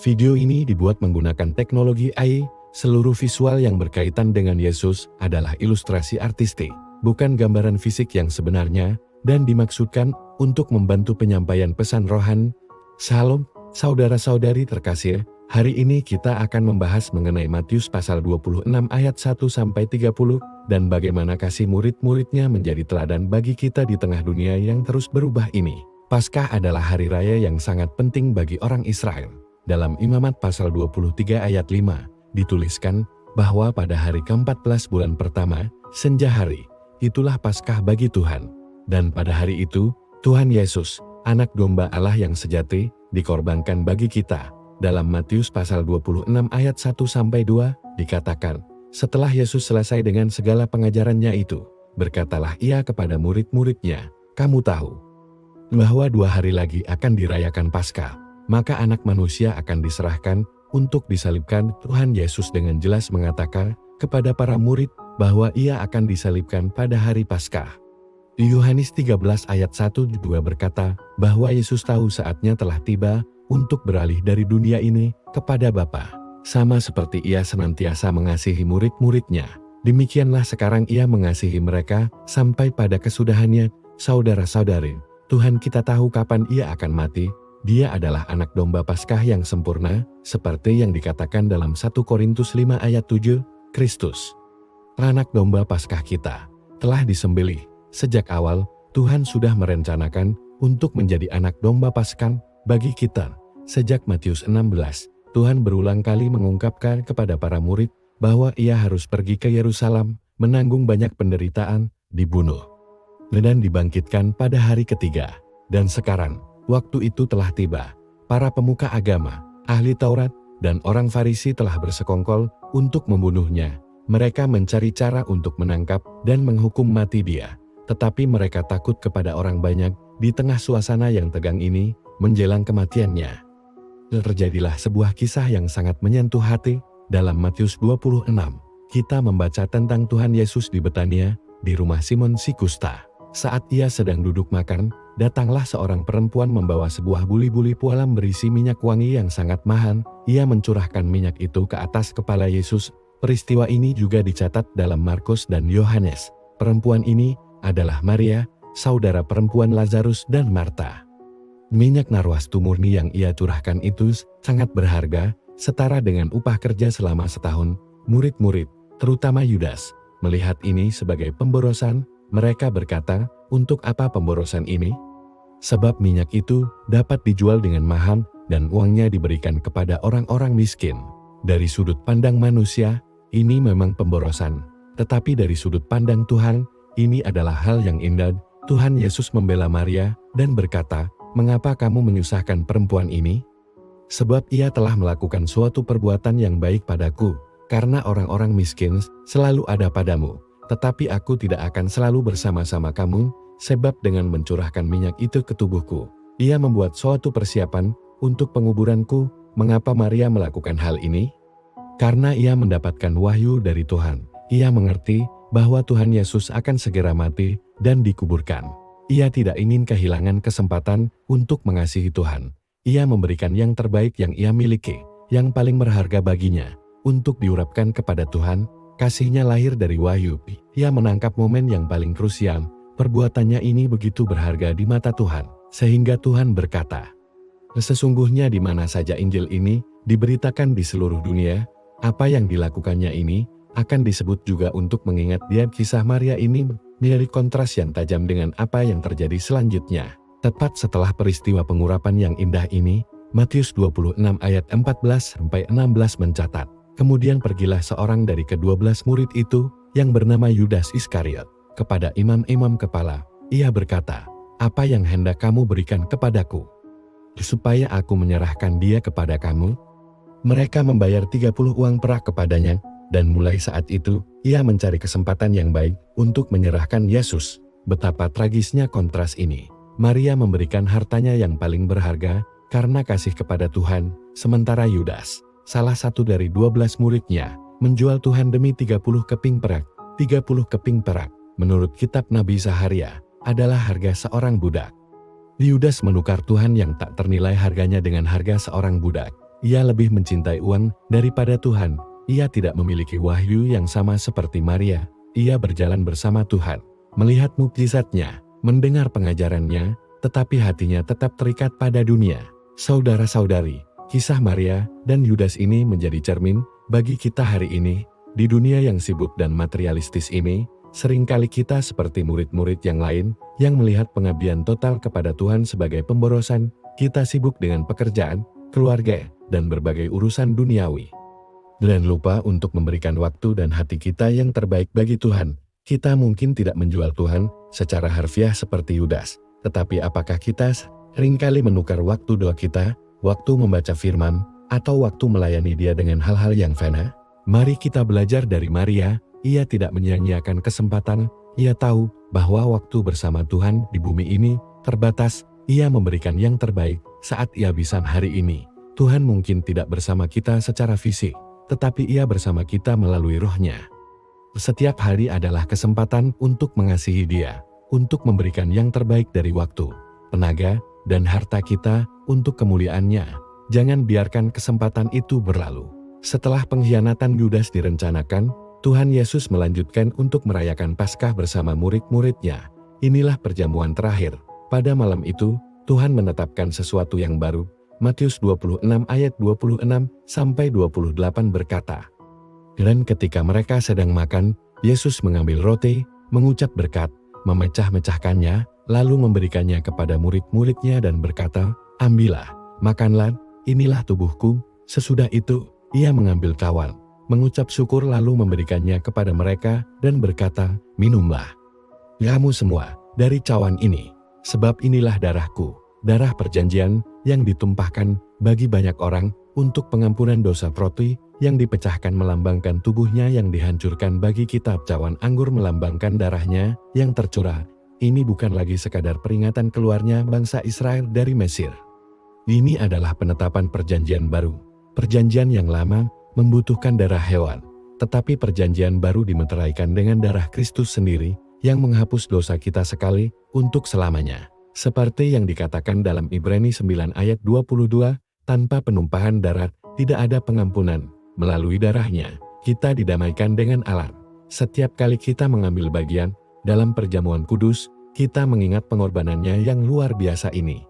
Video ini dibuat menggunakan teknologi AI. Seluruh visual yang berkaitan dengan Yesus adalah ilustrasi artistik, bukan gambaran fisik yang sebenarnya, dan dimaksudkan untuk membantu penyampaian pesan rohani. Shalom, saudara-saudari terkasih. Hari ini kita akan membahas mengenai Matius pasal 26 ayat 1-30 dan bagaimana kasih murid-muridnya menjadi teladan bagi kita di tengah dunia yang terus berubah ini. Paskah adalah hari raya yang sangat penting bagi orang Israel. Dalam Imamat pasal 23 ayat 5, dituliskan bahwa pada hari ke-14 bulan pertama, senja hari, itulah Paskah bagi Tuhan. Dan pada hari itu, Tuhan Yesus, anak domba Allah yang sejati, dikorbankan bagi kita. Dalam Matius pasal 26 ayat 1-2, dikatakan, setelah Yesus selesai dengan segala pengajarannya itu, berkatalah ia kepada murid-muridnya, kamu tahu bahwa 2 hari lagi akan dirayakan Paskah, maka anak manusia akan diserahkan untuk disalibkan. Tuhan Yesus dengan jelas mengatakan kepada para murid bahwa ia akan disalibkan pada hari Paskah. Di Yohanes 13 ayat 1-2 berkata bahwa Yesus tahu saatnya telah tiba untuk beralih dari dunia ini kepada Bapa. Sama seperti ia senantiasa mengasihi murid-muridnya, demikianlah sekarang ia mengasihi mereka sampai pada kesudahannya. Saudara-saudari, Tuhan kita tahu kapan ia akan mati. Dia adalah anak domba Paskah yang sempurna, seperti yang dikatakan dalam 1 Korintus 5 ayat 7, Kristus, anak domba Paskah kita, telah disembelih. Sejak awal, Tuhan sudah merencanakan untuk menjadi anak domba Paskah bagi kita. Sejak Matius 16, Tuhan berulang kali mengungkapkan kepada para murid bahwa ia harus pergi ke Yerusalem, menanggung banyak penderitaan, dibunuh, dan dibangkitkan pada hari ketiga. Dan sekarang, waktu itu telah tiba. Para pemuka agama, ahli Taurat, dan orang Farisi telah bersekongkol untuk membunuhnya. Mereka mencari cara untuk menangkap dan menghukum mati dia. Tetapi mereka takut kepada orang banyak. Di tengah suasana yang tegang ini, menjelang kematiannya, terjadilah sebuah kisah yang sangat menyentuh hati. Dalam Matius 26, kita membaca tentang Tuhan Yesus di Betania, di rumah Simon si Kusta. Saat ia sedang duduk makan, datanglah seorang perempuan membawa sebuah buli-buli pualam berisi minyak wangi yang sangat mahal. Ia mencurahkan minyak itu ke atas kepala Yesus. Peristiwa ini juga dicatat dalam Markus dan Yohanes. Perempuan ini adalah Maria, saudara perempuan Lazarus dan Marta. Minyak narwastu murni yang ia curahkan itu sangat berharga, setara dengan upah kerja selama setahun. Murid-murid, terutama Yudas, melihat ini sebagai pemborosan. Mereka berkata, untuk apa pemborosan ini? Sebab minyak itu dapat dijual dengan mahal dan uangnya diberikan kepada orang-orang miskin. Dari sudut pandang manusia, ini memang pemborosan. Tetapi dari sudut pandang Tuhan, ini adalah hal yang indah. Tuhan Yesus membela Maria dan berkata, mengapa kamu menyusahkan perempuan ini? Sebab ia telah melakukan suatu perbuatan yang baik padaku, karena orang-orang miskin selalu ada padamu. Tetapi aku tidak akan selalu bersama-sama kamu, sebab dengan mencurahkan minyak itu ke tubuhku, ia membuat suatu persiapan untuk penguburanku. Mengapa Maria melakukan hal ini? Karena ia mendapatkan wahyu dari Tuhan. Ia mengerti bahwa Tuhan Yesus akan segera mati dan dikuburkan. Ia tidak ingin kehilangan kesempatan untuk mengasihi Tuhan. Ia memberikan yang terbaik yang ia miliki, yang paling berharga baginya, untuk diurapkan kepada Tuhan. Kasihnya lahir dari wahyu. Ia menangkap momen yang paling krusial. Perbuatannya ini begitu berharga di mata Tuhan, sehingga Tuhan berkata, sesungguhnya di mana saja Injil ini diberitakan di seluruh dunia, apa yang dilakukannya ini akan disebut juga untuk mengingat dia. Kisah Maria ini memiliki kontras yang tajam dengan apa yang terjadi selanjutnya. Tepat setelah peristiwa pengurapan yang indah ini, Matius 26 ayat 14-16 mencatat, kemudian pergilah seorang dari ke-12 murid itu, yang bernama Yudas Iskariot, kepada imam-imam kepala. Ia berkata, apa yang hendak kamu berikan kepadaku, supaya aku menyerahkan dia kepada kamu? Mereka membayar 30 uang perak kepadanya, dan mulai saat itu, ia mencari kesempatan yang baik untuk menyerahkan Yesus. Betapa tragisnya kontras ini. Maria memberikan hartanya yang paling berharga, karena kasih kepada Tuhan, sementara Yudas, salah satu dari 12 muridnya, menjual Tuhan demi 30 keping perak. 30 keping perak, menurut kitab Nabi Zaharia, adalah harga seorang budak. Yudas menukar Tuhan yang tak ternilai harganya dengan harga seorang budak. ia lebih mencintai uang daripada Tuhan. Ia tidak memiliki wahyu yang sama seperti Maria. Ia berjalan bersama Tuhan, melihat mukjizatnya, mendengar pengajarannya, tetapi hatinya tetap terikat pada dunia. Saudara-saudari, kisah Maria dan Yudas ini menjadi cermin bagi kita hari ini. Di dunia yang sibuk dan materialistis ini, seringkali kita seperti murid-murid yang lain yang melihat pengabdian total kepada Tuhan sebagai pemborosan. Kita sibuk dengan pekerjaan, keluarga, dan berbagai urusan duniawi, dan lupa untuk memberikan waktu dan hati kita yang terbaik bagi Tuhan. Kita mungkin tidak menjual Tuhan secara harfiah seperti Yudas, tetapi apakah kita seringkali menukar waktu doa kita, waktu membaca firman, atau waktu melayani Dia dengan hal-hal yang fana? Mari kita belajar dari Maria. Ia tidak menyia-nyiakan kesempatan. Ia tahu bahwa waktu bersama Tuhan di bumi ini terbatas. Ia memberikan yang terbaik saat ia bisa hari ini. Tuhan mungkin tidak bersama kita secara fisik, tetapi Ia bersama kita melalui Roh-Nya. Setiap hari adalah kesempatan untuk mengasihi Dia, untuk memberikan yang terbaik dari waktu, tenaga, dan harta kita untuk kemuliaan-Nya. Jangan biarkan kesempatan itu berlalu. Setelah pengkhianatan Yudas direncanakan, Tuhan Yesus melanjutkan untuk merayakan Paskah bersama murid-murid-Nya. Inilah perjamuan terakhir. Pada malam itu, Tuhan menetapkan sesuatu yang baru. Matius 26 ayat 26-28 berkata, "Dan ketika mereka sedang makan, Yesus mengambil roti, mengucap berkat, memecah-mecahkannya, lalu memberikannya kepada murid-murid-Nya dan berkata, 'Ambillah, makanlah, inilah tubuhku.' Sesudah itu, Ia mengambil cawan, mengucap syukur lalu memberikannya kepada mereka dan berkata, 'Minumlah kamu semua dari cawan ini, sebab inilah darahku, darah perjanjian yang ditumpahkan bagi banyak orang untuk pengampunan dosa.' Roti yang dipecahkan melambangkan tubuhnya yang dihancurkan bagi kita. Cawan anggur melambangkan darahnya yang tercurah. Ini bukan lagi sekadar peringatan keluarnya bangsa Israel dari Mesir. Ini adalah penetapan perjanjian baru. Perjanjian yang lama membutuhkan darah hewan, tetapi perjanjian baru dimeteraikan dengan darah Kristus sendiri yang menghapus dosa kita sekali untuk selamanya. Seperti yang dikatakan dalam Ibrani 9 ayat 22, tanpa penumpahan darah tidak ada pengampunan. Melalui darahnya, kita didamaikan dengan Allah. Setiap kali kita mengambil bagian dalam perjamuan kudus, kita mengingat pengorbanannya yang luar biasa ini.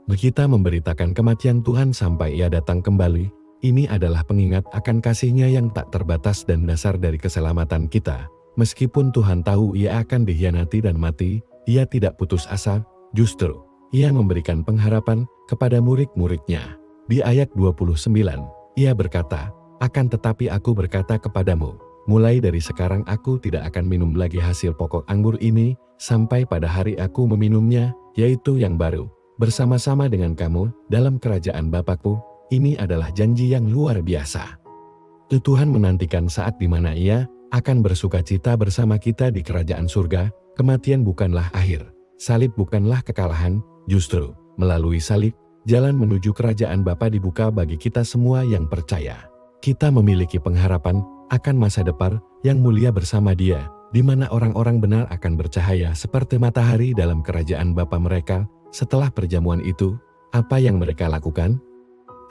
Kita memberitakan kematian Tuhan sampai Ia datang kembali. Ini adalah pengingat akan kasih-Nya yang tak terbatas dan dasar dari keselamatan kita. Meskipun Tuhan tahu Ia akan dikhianati dan mati, Ia tidak putus asa. Justru, Ia memberikan pengharapan kepada murid-murid-Nya. Di ayat 29, Ia berkata, "Akan tetapi aku berkata kepadamu, mulai dari sekarang aku tidak akan minum lagi hasil pokok anggur ini, sampai pada hari aku meminumnya, yaitu yang baru, bersama-sama dengan kamu dalam kerajaan Bapakku." Ini adalah janji yang luar biasa. Tuhan menantikan saat di mana Ia akan bersukacita bersama kita di kerajaan surga. Kematian bukanlah akhir, salib bukanlah kekalahan, justru melalui salib, jalan menuju kerajaan Bapa dibuka bagi kita semua yang percaya. Kita memiliki pengharapan akan masa depan yang mulia bersama Dia, di mana orang-orang benar akan bercahaya seperti matahari dalam kerajaan Bapa mereka. Setelah perjamuan itu, apa yang mereka lakukan?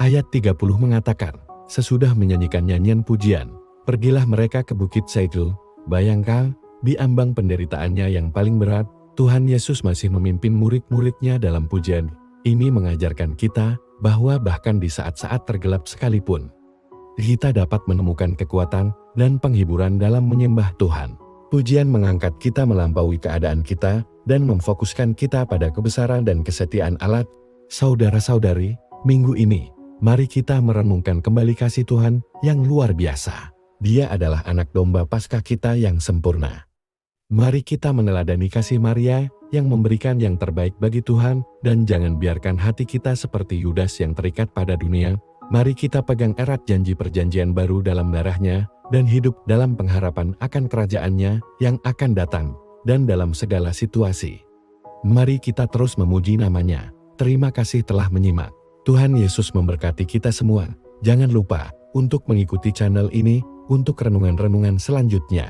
Ayat 30 mengatakan, sesudah menyanyikan nyanyian pujian, pergilah mereka ke Bukit Zaitun. Bayangkan, di ambang penderitaannya yang paling berat, Tuhan Yesus masih memimpin murid-murid-Nya dalam pujian. Ini mengajarkan kita bahwa bahkan di saat-saat tergelap sekalipun, kita dapat menemukan kekuatan dan penghiburan dalam menyembah Tuhan. Pujian mengangkat kita melampaui keadaan kita dan memfokuskan kita pada kebesaran dan kesetiaan Allah. Saudara-saudari, minggu ini, mari kita merenungkan kembali kasih Tuhan yang luar biasa. Dia adalah anak domba Paskah kita yang sempurna. Mari kita meneladani kasih Maria yang memberikan yang terbaik bagi Tuhan, dan jangan biarkan hati kita seperti Yudas yang terikat pada dunia. Mari kita pegang erat janji perjanjian baru dalam darahnya, dan hidup dalam pengharapan akan kerajaan-Nya yang akan datang, dan dalam segala situasi. Mari kita terus memuji nama-Nya. Terima kasih telah menyimak. Tuhan Yesus memberkati kita semua. Jangan lupa untuk mengikuti channel ini untuk renungan-renungan selanjutnya.